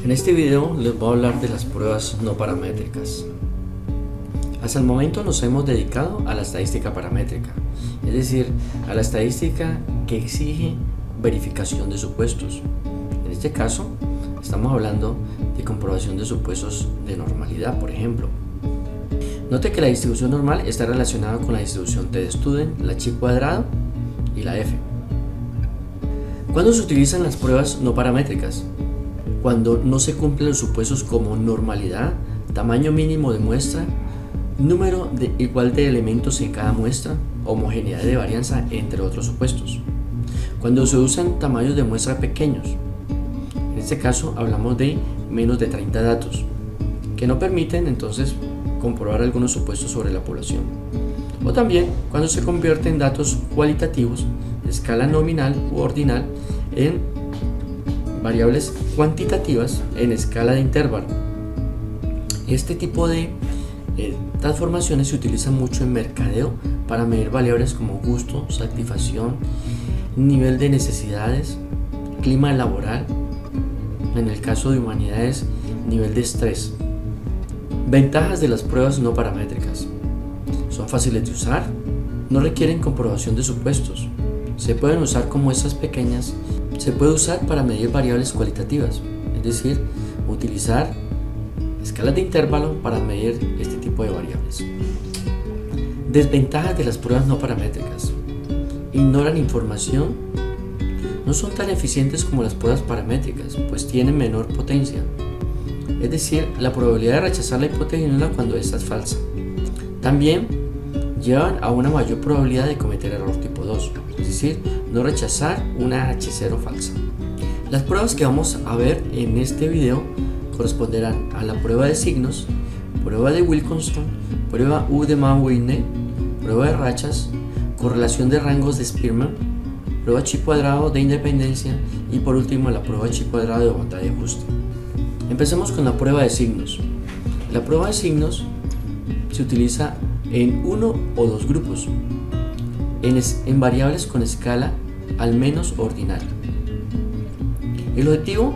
En este video les voy a hablar de las pruebas no paramétricas. Hasta el momento nos hemos dedicado a la estadística paramétrica, es decir, a la estadística que exige verificación de supuestos. En este caso, estamos hablando de comprobación de supuestos de normalidad, por ejemplo. Note que la distribución normal está relacionada con la distribución t de Student, la chi cuadrado y la f. ¿Cuándo se utilizan las pruebas no paramétricas? Cuando no se cumplen los supuestos como normalidad, tamaño mínimo de muestra, número igual de elementos en cada muestra, homogeneidad de varianza, entre otros supuestos. Cuando se usan tamaños de muestra pequeños, en este caso hablamos de menos de 30 datos, que no permiten entonces comprobar algunos supuestos sobre la población. O también cuando se convierten datos cualitativos de escala nominal u ordinal en variables cuantitativas en escala de intervalo. Este tipo de transformaciones se utilizan mucho en mercadeo para medir variables como gusto, satisfacción, nivel de necesidades, clima laboral, en el caso de humanidades, nivel de estrés. Ventajas de las pruebas no paramétricas: son fáciles de usar, no requieren comprobación de supuestos, se pueden usar con muestras pequeñas, se puede usar para medir variables cualitativas, es decir, utilizar escalas de intervalo para medir este tipo de variables. Desventajas de las pruebas no paramétricas: ignoran información, no son tan eficientes como las pruebas paramétricas, pues tienen menor potencia, es decir, la probabilidad de rechazar la hipótesis nula cuando esta es falsa. También llevan a una mayor probabilidad de cometer error tipo 2, es decir, no rechazar una H0 falsa. Las pruebas que vamos a ver en este video corresponderán a la prueba de signos, prueba de Wilkinson, prueba U de Mann-Whitney, prueba de rachas, correlación de rangos de Spearman, prueba chi cuadrado de independencia y por último la prueba chi cuadrado de bondad de ajuste. Empecemos con la prueba de signos. La prueba de signos se utiliza en uno o dos grupos, en variables con escala al menos ordinal. El objetivo: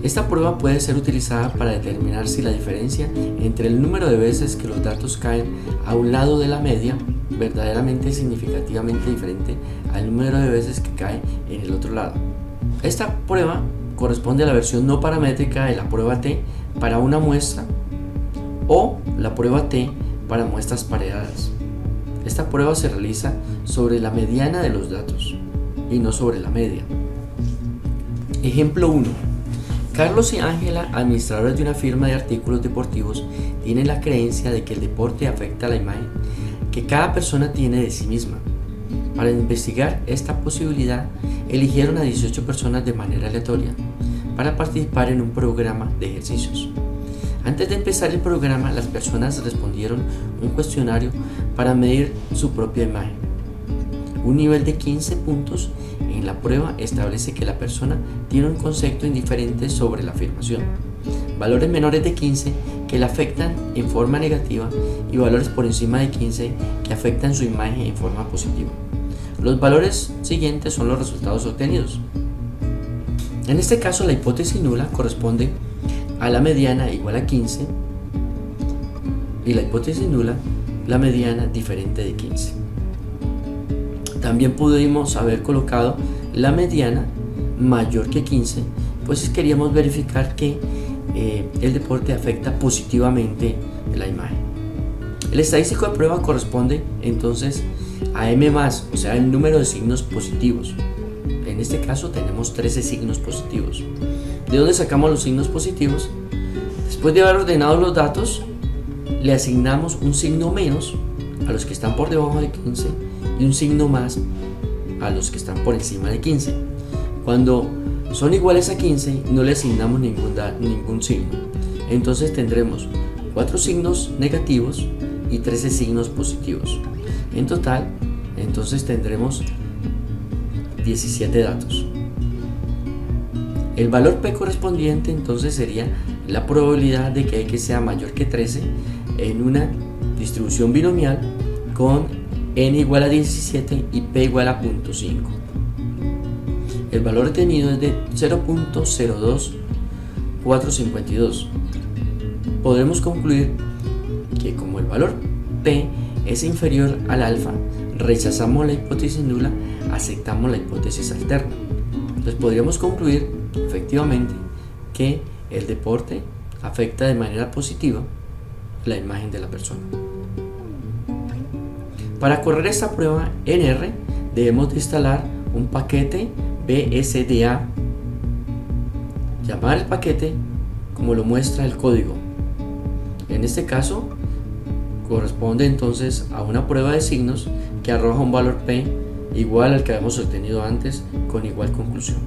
esta prueba puede ser utilizada para determinar si la diferencia entre el número de veces que los datos caen a un lado de la media verdaderamente es significativamente diferente al número de veces que cae en el otro lado. Esta prueba corresponde a la versión no paramétrica de la prueba T para una muestra o la prueba T para muestras pareadas. Esta prueba se realiza sobre la mediana de los datos y no sobre la media. Ejemplo 1. Carlos y Ángela, administradores de una firma de artículos deportivos, tienen la creencia de que el deporte afecta la imagen que cada persona tiene de sí misma. Para investigar esta posibilidad, eligieron a 18 personas de manera aleatoria para participar en un programa de ejercicios. Antes de empezar el programa, las personas respondieron un cuestionario para medir su propia imagen. Un nivel de 15 puntos en la prueba establece que la persona tiene un concepto indiferente sobre la afirmación. Valores menores de 15 que la afectan en forma negativa y valores por encima de 15 que afectan su imagen en forma positiva. Los valores siguientes son los resultados obtenidos. En este caso, la hipótesis nula corresponde a la mediana igual a 15 y la hipótesis nula la mediana diferente de 15. También pudimos haber colocado la mediana mayor que 15, pues queríamos verificar que el deporte afecta positivamente la imagen. El estadístico de prueba corresponde entonces a m+, o sea, el número de signos positivos. En este caso tenemos 13 signos positivos. ¿De dónde sacamos los signos positivos? Después de haber ordenado los datos, le asignamos un signo menos a los que están por debajo de 15 y un signo más a los que están por encima de 15. Cuando son iguales a 15, no le asignamos ningún signo. Entonces tendremos 4 signos negativos y 13 signos positivos. En total, entonces tendremos 17 datos. El valor P correspondiente entonces sería la probabilidad de que X sea mayor que 13 en una distribución binomial con n igual a 17 y p igual a 0.5. El valor obtenido es de 0.02 452. Podremos concluir que como el valor P es inferior al alfa, rechazamos la hipótesis nula, aceptamos la hipótesis alterna. Entonces podríamos concluir efectivamente que el deporte afecta de manera positiva la imagen de la persona. Para correr esta prueba en R debemos de instalar un paquete BSDA, llamar el paquete como lo muestra el código. En este caso corresponde entonces a una prueba de signos que arroja un valor P igual al que habíamos obtenido antes con igual conclusión.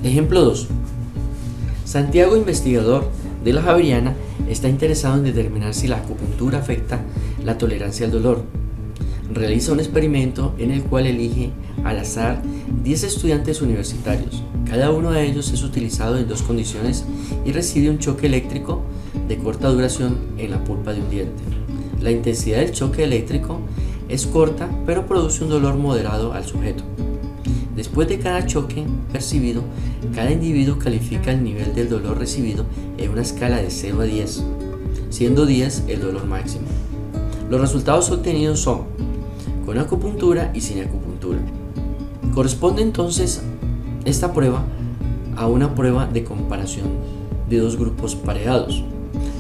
Ejemplo 2. Santiago, investigador de la Javeriana, está interesado en determinar si la acupuntura afecta la tolerancia al dolor. Realiza un experimento en el cual elige al azar 10 estudiantes universitarios. Cada uno de ellos es utilizado en dos condiciones y recibe un choque eléctrico de corta duración en la pulpa de un diente. La intensidad del choque eléctrico es corta, pero produce un dolor moderado al sujeto. Después de cada choque percibido, cada individuo califica el nivel del dolor recibido en una escala de 0 a 10, siendo 10 el dolor máximo. Los resultados obtenidos son con acupuntura y sin acupuntura. Corresponde entonces esta prueba a una prueba de comparación de dos grupos pareados.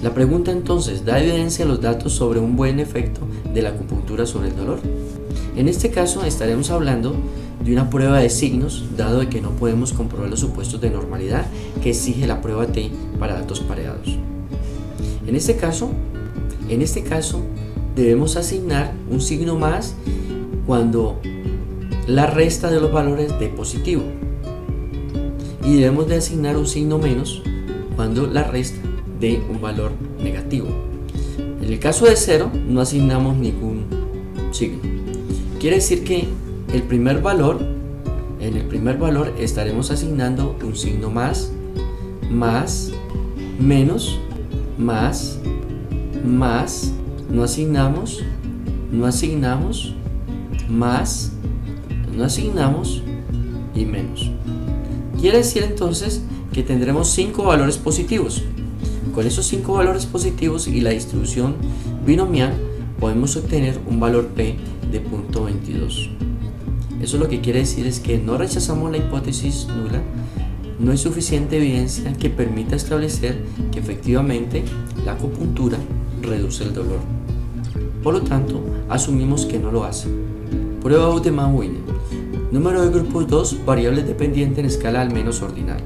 La pregunta entonces, ¿da evidencia los datos sobre un buen efecto de la acupuntura sobre el dolor? En este caso estaremos hablando de una prueba de signos, dado de que no podemos comprobar los supuestos de normalidad que exige la prueba T para datos pareados. En este caso debemos asignar un signo más cuando la resta de los valores dé positivo, y debemos de asignar un signo menos cuando la resta dé un valor negativo. En el caso de 0 no asignamos ningún signo. Quiere decir que en el primer valor estaremos asignando un signo más, menos, más, no asignamos, más, no asignamos y menos. Quiere decir entonces que tendremos 5 valores positivos. Con esos 5 valores positivos y la distribución binomial podemos obtener un valor P de 0.22. Eso lo que quiere decir es que no rechazamos la hipótesis nula, no hay suficiente evidencia que permita establecer que efectivamente la acupuntura reduce el dolor. Por lo tanto, asumimos que no lo hace. Prueba Utemann-Wiener. Número de grupos 2, variables dependientes en escala al menos ordinal.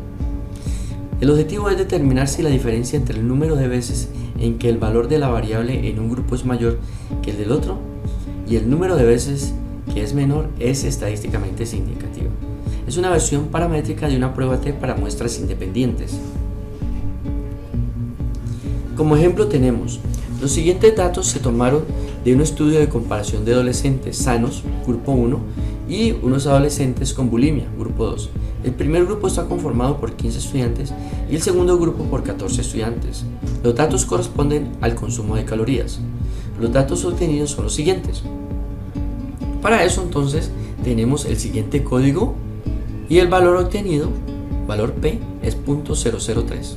El objetivo es determinar si la diferencia entre el número de veces en que el valor de la variable en un grupo es mayor que el del otro y el número de veces que es menor es estadísticamente significativa. Es una versión paramétrica de una prueba T para muestras independientes. Como ejemplo tenemos, los siguientes datos se tomaron de un estudio de comparación de adolescentes sanos, grupo 1, y unos adolescentes con bulimia, grupo 2. El primer grupo está conformado por 15 estudiantes y el segundo grupo por 14 estudiantes. Los datos corresponden al consumo de calorías. Los datos obtenidos son los siguientes. Para eso entonces tenemos el siguiente código y el valor obtenido, valor P, es 0.003.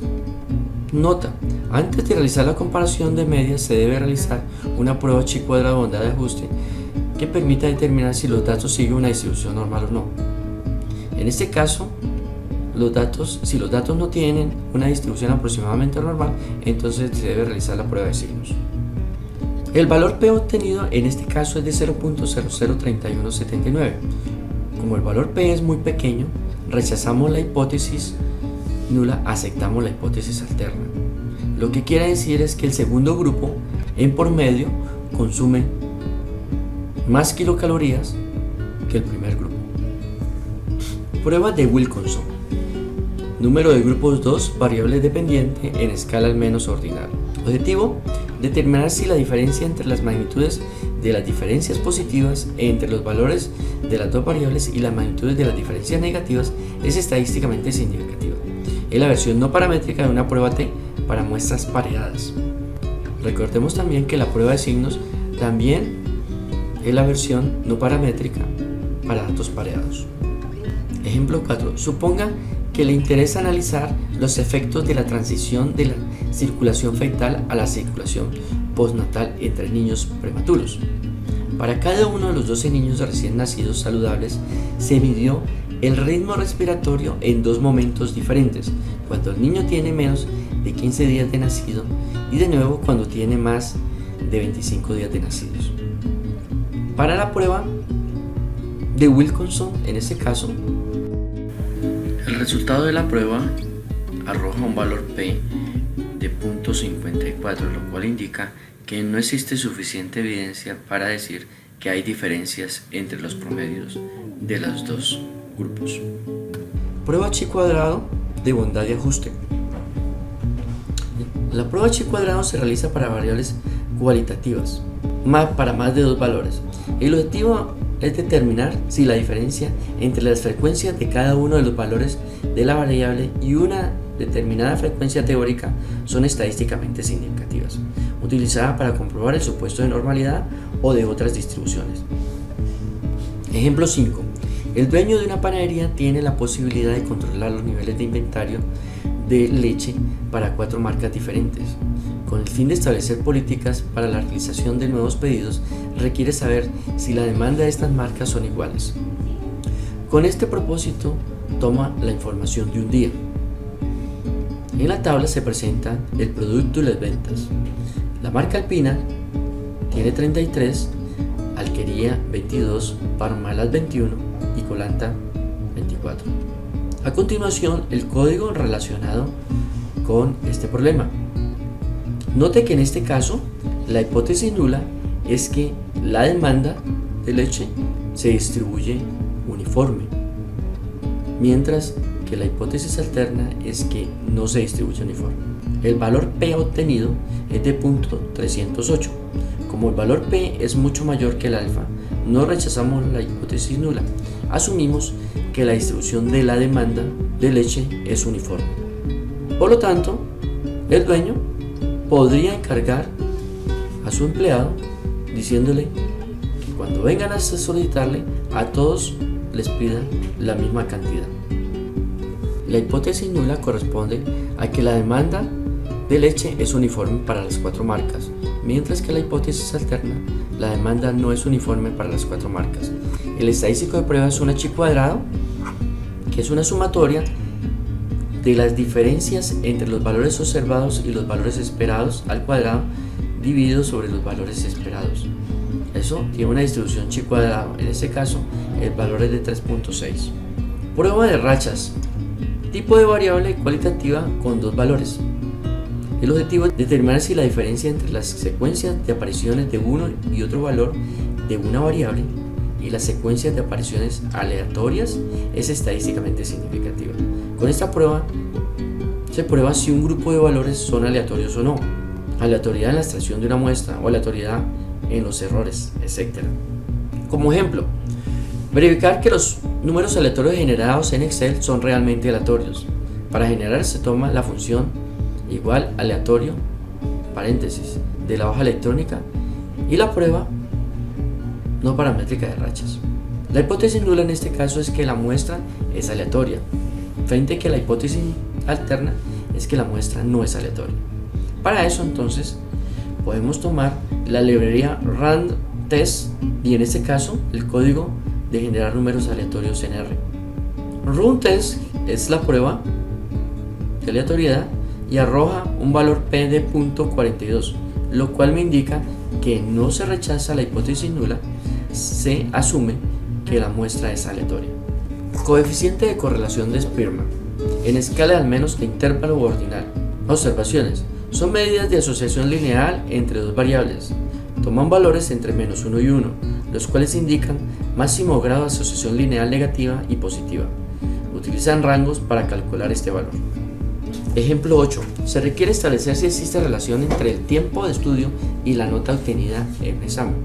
Nota: antes de realizar la comparación de medias se debe realizar una prueba chi cuadrado onda de ajuste que permita determinar si los datos siguen una distribución normal o no. En este caso, si los datos no tienen una distribución aproximadamente normal, entonces se debe realizar la prueba de signos. El valor P obtenido en este caso es de 0.003179. Como el valor P es muy pequeño, rechazamos la hipótesis nula, aceptamos la hipótesis alterna. Lo que quiere decir es que el segundo grupo, en por medio, consume más kilocalorías que el primer grupo. Prueba de Wilkinson. Número de grupos 2, variable dependiente en escala al menos ordinal. Objetivo: determinar si la diferencia entre las magnitudes de las diferencias positivas entre los valores de las dos variables y las magnitudes de las diferencias negativas es estadísticamente significativa. Es la versión no paramétrica de una prueba T para muestras pareadas. Recordemos también que la prueba de signos también es la versión no paramétrica para datos pareados. Ejemplo 4. Suponga que le interesa analizar los efectos de la transición de la circulación fetal a la circulación postnatal entre niños prematuros. Para cada uno de los 12 niños recién nacidos saludables se midió el ritmo respiratorio en dos momentos diferentes, cuando el niño tiene menos de 15 días de nacido y de nuevo cuando tiene más de 25 días de nacidos. Para la prueba de Wilkinson, en este caso, el resultado de la prueba arroja un valor P de 0.54, lo cual indica que no existe suficiente evidencia para decir que hay diferencias entre los promedios de los dos grupos. Prueba chi cuadrado de bondad y ajuste. La prueba chi cuadrado se realiza para variables cualitativas, para más de dos valores. El objetivo es determinar si la diferencia entre las frecuencias de cada uno de los valores de la variable y una determinada frecuencia teórica son estadísticamente significativas, utilizada para comprobar el supuesto de normalidad o de otras distribuciones. Ejemplo 5. El dueño de una panadería tiene la posibilidad de controlar los niveles de inventario de leche para 4 marcas diferentes. Con el fin de establecer políticas para la realización de nuevos pedidos, requiere saber si la demanda de estas marcas son iguales. Con este propósito, toma la información de un día. En la tabla se presenta el producto y las ventas. La marca Alpina tiene 33, Alquería 22, Parmalat 21 y Colanta 24. A continuación, el código relacionado con este problema. Note que en este caso, la hipótesis nula es que la demanda de leche se distribuye uniforme, mientras que la hipótesis alterna es que no se distribuye uniforme. El valor P obtenido es de 0.308. Como el valor P es mucho mayor que el alfa, no rechazamos la hipótesis nula. Asumimos que la distribución de la demanda de leche es uniforme. Por lo tanto, el dueño podría encargar a su empleado diciéndole que cuando vengan a solicitarle, a todos les pida la misma cantidad. La hipótesis nula corresponde a que la demanda de leche es uniforme para las 4 marcas, mientras que la hipótesis alterna, la demanda no es uniforme para las 4 marcas. El estadístico de prueba es una chi cuadrado, que es una sumatoria de las diferencias entre los valores observados y los valores esperados al cuadrado dividido sobre los valores esperados. Eso tiene una distribución chi cuadrado. En este caso, el valor es de 3.6. Prueba de rachas. Tipo de variable cualitativa con 2 valores. El objetivo es determinar si la diferencia entre las secuencias de apariciones de uno y otro valor de una variable y las secuencias de apariciones aleatorias es estadísticamente significativa. Con esta prueba se prueba si un grupo de valores son aleatorios o no, aleatoriedad en la extracción de una muestra o aleatoriedad en los errores, etc. Como ejemplo, verificar que los números aleatorios generados en Excel son realmente aleatorios. Para generar se toma la función igual aleatorio, paréntesis, de la hoja electrónica y la prueba no paramétrica de rachas. La hipótesis nula en este caso es que la muestra es aleatoria, frente a que la hipótesis alterna es que la muestra no es aleatoria. Para eso entonces podemos tomar la librería RunTest y en este caso el código de generar números aleatorios en R. RunTest es la prueba de aleatoriedad y arroja un valor P de 0.42, lo cual me indica que no se rechaza la hipótesis nula, se asume que la muestra es aleatoria. Coeficiente de correlación de Spearman en escala de al menos de intervalo o ordinal. Observaciones. Son medidas de asociación lineal entre dos variables. Toman valores entre -1 y 1, los cuales indican máximo grado de asociación lineal negativa y positiva. Utilizan rangos para calcular este valor. Ejemplo 8. Se requiere establecer si existe relación entre el tiempo de estudio y la nota obtenida en el examen.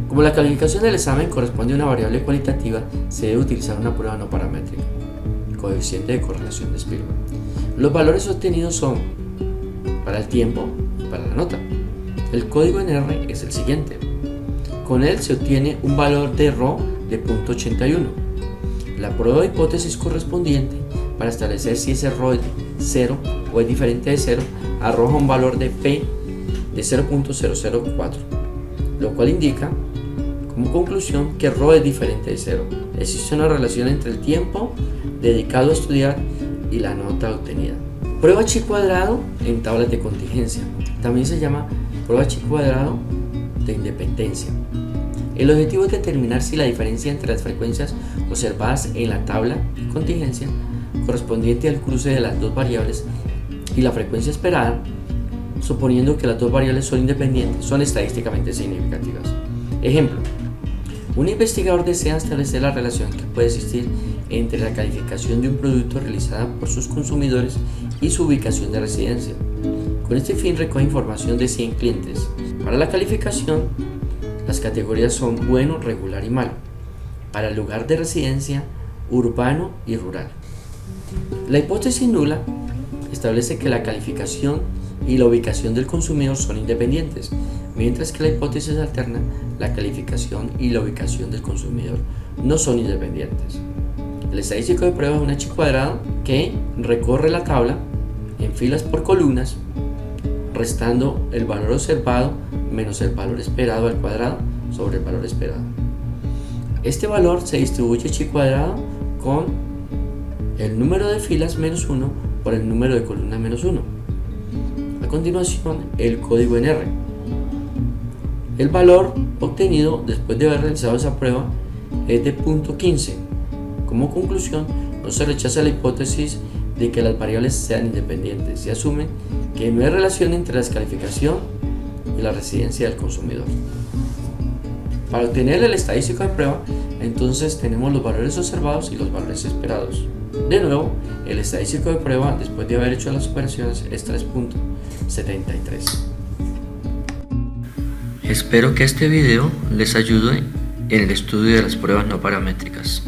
Como la calificación del examen corresponde a una variable cualitativa, se debe utilizar una prueba no paramétrica. Coeficiente de correlación de Spearman. Los valores obtenidos son para el tiempo y para la nota. El código en R es el siguiente. Con él se obtiene un valor de ρ de 0.81. La prueba de hipótesis correspondiente para establecer si ese ROE es 0 o es diferente de 0, arroja un valor de P de 0.004, lo cual indica como conclusión que ROE es diferente de 0. Existe una relación entre el tiempo dedicado a estudiar y la nota obtenida. Prueba chi cuadrado en tablas de contingencia. También se llama prueba chi cuadrado de independencia. El objetivo es determinar si la diferencia entre las frecuencias observadas en la tabla de contingencia correspondiente al cruce de las dos variables y la frecuencia esperada, suponiendo que las dos variables son independientes, son estadísticamente significativas. Ejemplo: un investigador desea establecer la relación que puede existir entre la calificación de un producto realizada por sus consumidores y su ubicación de residencia. Con este fin recoge información de 100 clientes. Para la calificación, las categorías son bueno, regular y malo. Para el lugar de residencia, urbano y rural. La hipótesis nula establece que la calificación y la ubicación del consumidor son independientes, mientras que la hipótesis alterna, la calificación y la ubicación del consumidor no son independientes. El estadístico de prueba es una chi cuadrado que recorre la tabla en filas por columnas, restando el valor observado menos el valor esperado al cuadrado sobre el valor esperado. Este valor se distribuye chi cuadrado con el número de filas menos 1 por el número de columnas menos 1. A continuación, el código en R. El valor obtenido después de haber realizado esa prueba es de 0.15. Como conclusión, no se rechaza la hipótesis de que las variables sean independientes. Se asume que no hay relación entre la descalificación y la residencia del consumidor. Para obtener el estadístico de prueba, entonces tenemos los valores observados y los valores esperados. De nuevo, el estadístico de prueba después de haber hecho las operaciones es 3.73. Espero que este video les ayude en el estudio de las pruebas no paramétricas.